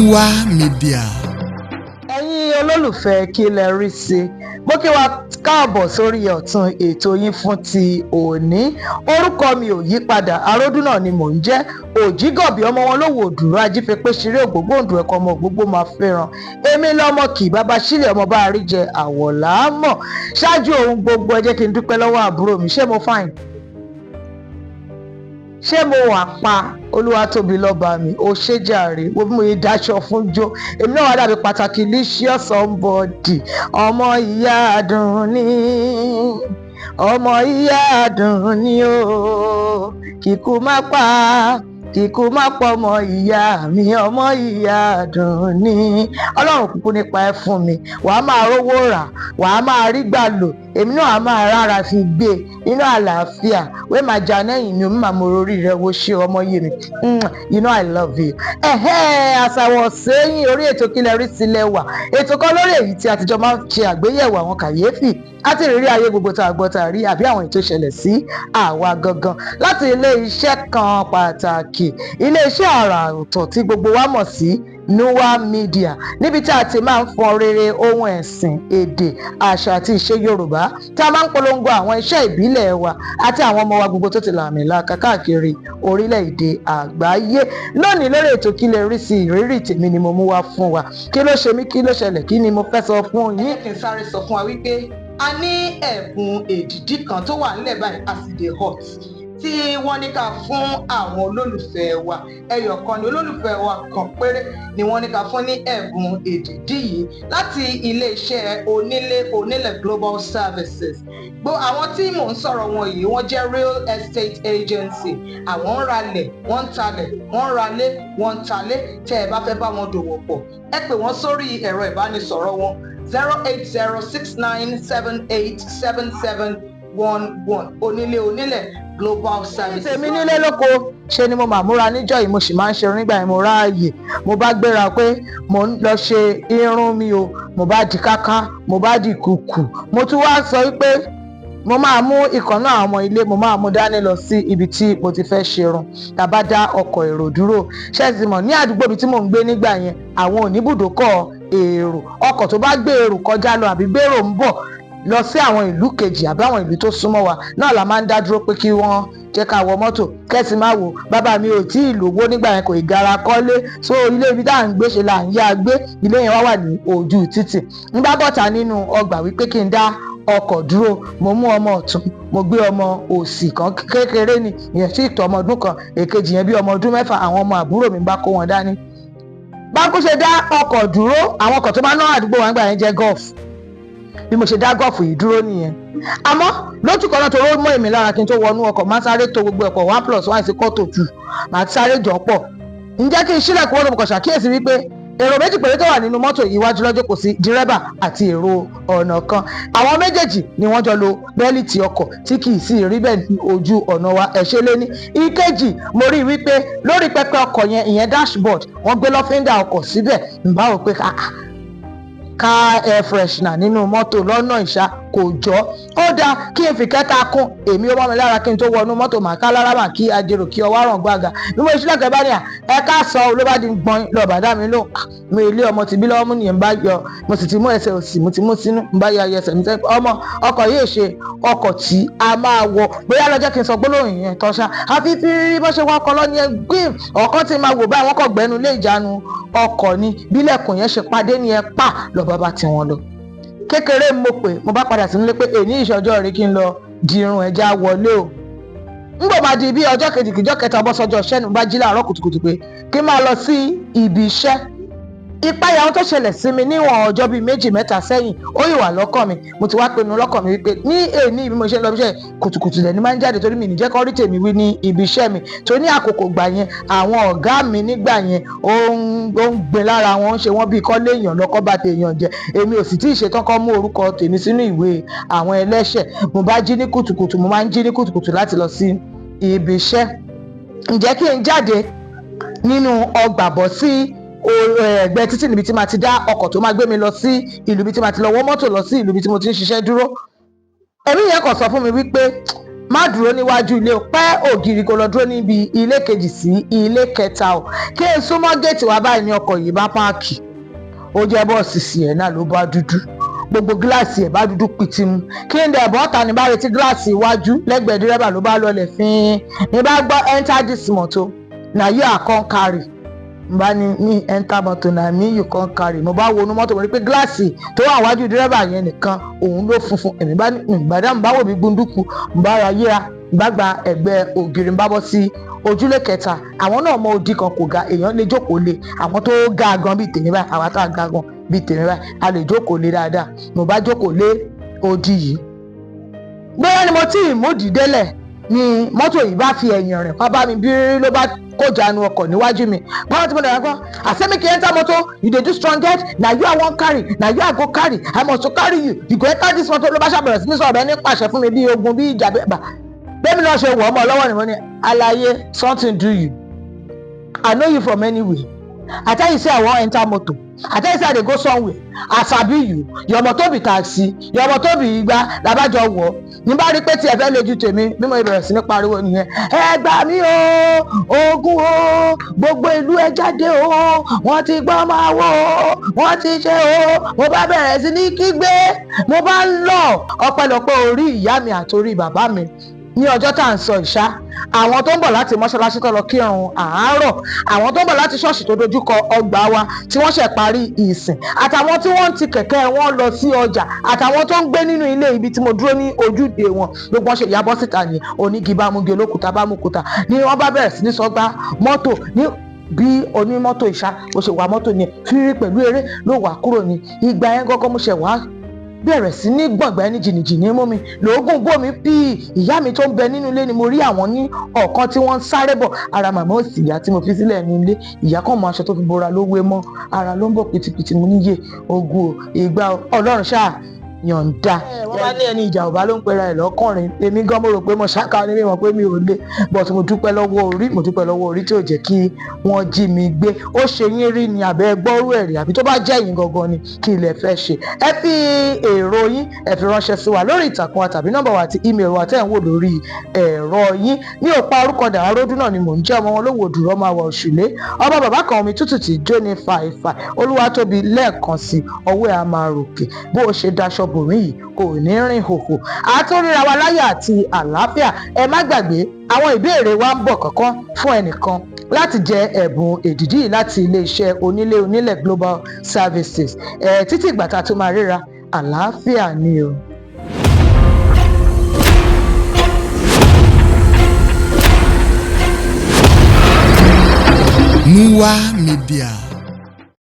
Núwà Media. Ẹ̀yin olólùfẹ́ kí lẹ rí sí mo kí wa káàbọ̀ sórí ọ̀tún ètò yín fún ti òní. Orúkọ mi ò yí padà, Aródú náà ni mò ń jẹ́. Òjígọ̀bí ọmọ wọn lówó òdùrú ajífẹ́pẹ́ ṣeré ògbógbò òǹdù ẹ̀kọ́ ọmọ ògbógbò máa fẹ́ràn. Èmi lọ́mọ kì í bàbá sílẹ̀ ọmọ bá rí jẹ àwọ̀lá mọ̀. Ṣáájú ohun gbogbo ẹ jẹ́ kí n dúpẹ́ lọ́wọ́ àbúrò mi. Ṣé mo fine? Ṣé mo wà pa? Olúwa tóbi lọ́ba mi ó ṣe jàre wo bí mo yẹ dáṣọ fún jó. Èmi náà wà dàbí pàtàkì licious somebody. Ọmọ ìyá àdùnní, ọmọ ìyá àdùnní o, kíkú má pa, kíkú má pọ̀ ọmọ ìyá mi, ọmọ ìyá àdùnní. Ọlọ́run kúkú nípa ẹ fún mi, wàá máa rówó rà, wàá máa rí gbà lò, èmi náà á máa rárá fi gbé nínú àlàáfíà. Wé máa jà lẹ́yìn mi, omi máa mo orí rẹ wo ṣe ọmọ yé mi. You know I love you. Àṣàwọ̀ sẹ́yìn orí ètò Kílẹ̀ Rí Sílẹ̀ wà. Ètò kan lórí èyí tí àtijọ́ máa ń ṣe àgbéyẹ̀wò àwọn kàyéfì àti ìrírí ayé gbogbo tá a gbọ́ tá a rí àbí àwọn ètò ìṣẹ̀lẹ̀ sí àwa gangan láti ilé iṣẹ́ kan pàtàkì, ilé iṣẹ́ àrà ọ̀tọ̀ tí gbogbo wa mọ̀ sí Núwà Media, níbi tí a ti máa ń fọn rere ohun ẹ̀sìn, èdè, àṣà àti ìṣe Yorùbá, tí a máa ń polongo àwọn iṣẹ́ ìbílẹ̀ wa àti àwọn ọmọ wa gbogbo tó ti làmìlaka káàkiri orílẹ̀-èdè àgbáyé. Lónìí lórí ètò Kílẹ̀ Rí Sí ìrírí tèmi ni mo mú wá fún wa. Kí ló ṣe mí, kí ló ṣẹlẹ̀, kí ni mo fẹ́ sọ fún yín? Kí n sáré sọ fún wa wípé a ní ẹ̀bùn èdìdí kan tó wà nílẹ̀ báyìí àsìdè hot tí wọ́n ní ká fún àwọn olólùfẹ́ wa. Ẹyọ kan ni olólùfẹ́ wa kan péré ni wọ́n ní ká fún ní ẹ̀bùn èdìdí yìí láti iléeṣẹ́ onílẹ̀ Global Services. Àwọn tí mò ń sọ̀rọ̀ wọn yìí wọ́n jẹ́ real estate agency. Àwọn ń ralẹ̀, wọ́n ń talẹ̀, wọ́n ń ralé, wọ́n ń talé. Tẹ́ ẹ bá fẹ́ bá wọn dòwò pọ̀, ẹ pè wọ́n sórí ẹ̀rọ ìbánisọ̀rọ̀ wọn 08069787711. Onílẹ̀ Global Services. Èmi nílé lóko ṣe ni mo máa múra níjọ́ yìí, mo sì máa ń ṣe nígbà yẹn mo ráàyè. Mo bá gbéra pé mo ń lọ ṣe irun mi o, mo bá di káká, mo bá di kùkù. Mo tún wá sọ wípé mo máa mú ìkan náà ọmọ ilé, mo máa mú dání lọ sí ibi tí mo ti fẹ́ ṣerun. Tàbá dá ọkọ̀ èrò dúró. Ṣé ti mọ̀ ní àdúgbò ibi tí mò ń gbé nígbà yẹn, àwọn oníbùdókọ̀ èrò, ọkọ̀ tó bá gbé èrò kọjá lọ àbí gbèrò ń bọ̀ lọ sí àwọn ìlú kejì àbí àwọn ìlú tó súnmọ́ wa náà la máa ń dá dúró pé kí wọ́n jẹ́ ká wọ mọ́tò. Kẹ́sì máa wò, bàbá mi ò tí ì lówó nígbà yẹn, kò ì gara kọ́lé, so ilé ibi tá à ń gbé ṣe là ń yá gbé. Ilé yẹn wá wà ní ojú títì. ń bá bọ́ta nínú ọgbà wípé kí n dá ọkọ̀ dúró. Mo mú ọmọ ọ̀tún, mo gbé ọmọ òsì kan kékeré ni, ìyẹn sí ìtọ́ ọmọ ọdún kan, èkejì yẹn bí ọmọ ọdún mẹ́fà. Àwọn ọmọ àbúrò mi bá kó wọn dání. Bá kú ṣe dá ọkọ̀ dúró, àwọn ọkọ̀ tó bá ná àdúgbò wa nígbà yẹn jẹ́ golf. Bí mo ṣe dá gọ́ọ̀fù yìí dúró nìyẹn. Àmọ́ lójú kan náà tó ró mọ́ èmi lára kí n tó wọnú ọkọ̀, máa sáré to gbogbo ẹ̀kọ́ 1+1 = 2, máa sáré jọ pọ̀. Ǹjẹ́ kí n ṣílẹ̀kùn wọ́n lóko ṣàkíyèsí wípé èrò méjì péré tó wà nínú mọ́tò yìí iwájú lọ́jọ́ kò sí dírẹ́bà àti èrò ọ̀nà kan. Àwọn méjèèjì ni wọ́n jọ lo bẹ́líìtì ọkọ̀ tí kì í sì rí bẹ́ẹ̀ ní ojú ọ̀nà wa. Ẹ̀ṣẹ́ lé ní ìkejì, mo rí wípé lórí pẹpẹ ọkọ̀ yẹn, ìyẹn dashboard, wọ́n gbé lọ́fíńdà ọkọ̀ síbẹ̀. ń bá wò pé ká air freshener nínú mọ́tò lọ́nà ìṣá kò jọ. Ó dáa kí n fi kẹta kún, èmi ó mọ́ mi lára kí n tó wọnú mọ́tò, màá ká lára mà kí ajérò kí ọwọ́ ràn gbága. Bí mo ṣílẹ̀ kẹ́ bá ní ẹ ká sọ ló bá di gbọ́n lọ bàdá mi lò. Mi ilé ọmọ ti bí lọ́wọ́ mú nìyẹn bá yọ, mo sì ti mú ẹsẹ̀ òsì, mo ti mú sínú, ń bá yọ ẹsẹ̀ mi sẹ́yìn. Ọmọ ọkọ̀ yìí ṣe ọkọ̀ tí a máa wọ, bóyá lọ́jọ́ kí n sọ gbólóhùn yẹn tán ṣá. Àfi fi bó ṣe wá ọkọ̀ lọ ní ẹgbẹ́ ọ̀kan tí máa wò báyìí, wọ́n kọ̀ gbẹ́nu lé ìjánu ọkọ̀ ni. Bílẹ̀kùn yẹn ṣe padé ní ẹ pa lọ bàbá tí wọ́n lọ. Kékeré mo pè, mo bá padà sínú ilé pé èní ìṣọjọ́ rí kí n lọ di irun ẹja wọlé o. Ńgbò máa di bí ọjọ́ kejì kìjọ́ kẹta bọ́ sọ́jọ́ iṣẹ́ ni mo bá jí láàárọ̀ kùtùkùtù pé kí n máa lọ sí ibi iṣẹ́. Ìpayà ohun tó ṣẹlẹ̀ sí mi níwọ̀n ọjọ́ bíi 2-3 sẹ́yìn ó yìí wà lọ́kàn mi. Mo ti wá pinnu lọ́kàn mi wípé ní èní bí mo ṣe ń lọ ibi iṣẹ́ kùtùkùtù lẹ́ni máa ń jáde, torí mi ní jẹ́ kó rí tèmi wí ní ibi iṣẹ́ mi. Tó ní àkókò gbà yẹn, àwọn ọ̀gá mi nígbà yẹn ó ń gbin lára wọn, ṣe wọ́n bíi kọ́lé èèyàn lọ́kọ́ bá tẹ èèyàn jẹ. Èmi ò sì tí ì ṣetán kọ́ mú orúkọ tèmi sínú ìwé àwọn ẹlẹ́ṣẹ̀. Mo bá jí ní kùtùkùtù, mo máa ń jí ní kùtùkùtù láti lọ sí ibi iṣẹ́. Ǹjẹ́ kí n jáde nínú ọgbà bọ́ sí ẹgbẹ́ títì níbi tí màá ti dá ọkọ̀ tó máa gbé mi lọ sí ìlú ibi tí màá ti lọ wọ́ mọ́tò lọ sí ìlú ibi tí mo ti ń ṣiṣẹ́ dúró. Ẹ̀mí yẹn kàn sọ fún mi wípé má dúró níwájú ilé o, pẹ́ ògiri kó lọ dúró níbi ilé kejì sí ilé kẹta o. Kí n súnmọ́ géètì wa báyìí ní ọkọ̀ yìí bá páàkì, ó jẹ́ bọ́ọ̀sì sí ẹ̀ náà ló bá dúdú, gbogbo gíláàsì ẹ̀ bá dúdú pìtìmù. Kí n dẹ̀ bọ́ta ní bá retí gíláàsì iwájú lẹ́gbẹ̀ẹ́ dírẹ́bà ló bá lọlẹ̀ fín, ní bá gbọ́ enter this motor na you are come carry. Mo bá ní me enter motor na me you come carry. Mo bá wọnú mọ́tò mo rí pé gíláàsì tó wà wájú dírẹ́bà yẹn nìkan òun ló funfun. Èmi bá ní ìgbàdá mo bá wò mí gbunduku, mo bá ra yíra, mo bá gba ẹ̀gbẹ́ ògiri, mo bá bọ́ sí ojúlé kẹta. Àwọn náà mọ odi kan kò ga, èèyàn lè jókòó lé. Àwọn tó ga gan bíi tèmi báyìí, àwa tá ga gan bíi tèmi báyìí, a lè jókòó lé dáadáa. Mo bá jókòó lé odi yìí. Bóyá ni mo tí ì mú dìdélẹ̀ ni mọ́tò yìí bá fi ẹ̀yìn rìn wá bá mi bí ló bá kó jánu ọkọ̀ níwájú mi. Bọ́lá tí mo dàgbà gbọ́, àsẹ́mi kì í enter motor, you dey do strong head, na you I wan carry, na you I go carry, I must to carry you, you go enter this motor. Ló bá ṣàbẹ̀rẹ̀ sí ní sọ̀rọ̀ ẹni pàṣẹ fún mi bí ogun bí ìjà bẹ́ẹ̀ bá. Bẹ́ẹ̀ni náà ṣe wọ̀ ọmọ lọ́wọ́ ni mo ní, àlàyé something do you, I know you from anywhere. I tell you say I wan enter motor, I tell you say I dey go somewhere, I sabi you, your motor be taxi, your motor be igba, làbájọ wọ̀. Ní bá rí pé tí ẹ fẹ́ lójú tèmi bí mo bẹ̀rẹ̀ sí ní pariwo nìyẹn, ẹ gbà mí o, ogun o, gbogbo ìlú ẹ jáde o, wọ́n ti gbọ́ máa wò ó, wọ́n ti ṣe o. Mo bá bẹ̀rẹ̀ sí ní kígbe, mo bá ń lọ. Ọpẹ́lọpẹ́ orí ìyá mi àtorí bàbá mi ní ọjọ́ tá à ń sọ ìṣá, àwọn tó ń bọ̀ láti mọ́ṣáláṣí tó lọ kírun àárọ̀, àwọn tó ń bọ̀ láti ṣọ́ọ̀ṣì tó dojúkọ ọgbà wa tí wọ́n ṣẹ̀ parí ìsìn, àtàwọn tí wọ́n ń ti kẹ̀kẹ́ wọn lọ sí ọjà, àtàwọn tó ń gbé nínú ilé ibi tí mo dúró ní ojúde wọn, gbogbo wọn ṣe ìyá bọ́ síta ní onígi bá mugi, olókùúta bá mùkúta, ni wọ́n bá bẹ̀rẹ̀ sí ní sọgbà mọ́tò ní bí onímọ́tò ìṣá ó ṣe wà mọ́tò ní fírí pẹ̀lú eré ló wà kúrò ní. Ìgbà yẹn gọ́gọ́ mo ṣẹ̀ wá bẹ̀rẹ̀ sí ní gbọ̀ngbà ẹni jìnnìjìnnì mú mi lóògùn gbó mi bí ìyá mi tó ń bẹ nínú ilé ni mo rí àwọn ní ọ̀kan tí wọ́n ń sáré bọ̀. Ara màmá òsì ìyá tí mo fi sílẹ̀ ní ilé, ìyá kan mọ aṣọ tó fi bora ló wé mọ́ ara ló ń bọ̀ pìtìpìtì. Mo níyè ogun ìgbà Ọlọ́run ṣáà yọ̀ǹda. Wọ́n bá ní ẹni ìjà ọba ló ń pera ẹ̀ lọ́kùnrin. Èmi gan mo rò pé mo ṣáká ní mímọ̀ pé mi ò lè, but mo dúpẹ́ lọ́wọ́ orí tí ò jẹ́ kí wọ́n jí mi gbé. Ó ṣe yín rí ni àbẹ́ gbọ́rú ẹ̀rí, àbí tó bá jẹ́ yín gangan ni kí ilẹ̀ fẹ́ ṣe. Ẹ fi èrò yín ẹ fi ránṣẹ́ sí wa lórí ìtàkùn wa tàbí nọ́mbà wa àti email wa tẹ́ ń wò lórí ẹ̀rọ yín. Ní òpá orúkọ dà Aródú náà ni mò ń jẹ́, ọmọ wọn lówó òdùrọ̀ máa wà òṣùlé, ọmọ bàbá kan omi tútù tí jó ní fàìfà. Olúwatóbi lẹ́ẹ̀kan sí ọwọ́ ẹ̀ á máa ròkè. Bó o ṣe daṣọ bòmí yìí kò ní rìn hòhò. A tún ríra wa láyọ̀ àti àlàáfíà. Ẹ má gbàgbé àwọn ìbéèrè wa ń bọ̀ kankan fún ẹnìkan láti jẹ ẹ̀bùn èdìdí láti iléeṣẹ́ onílé onílẹ̀ Global Services. Títí ìgbà tá a tún máa ríra, àlàáfíà ni o. Núwà Media.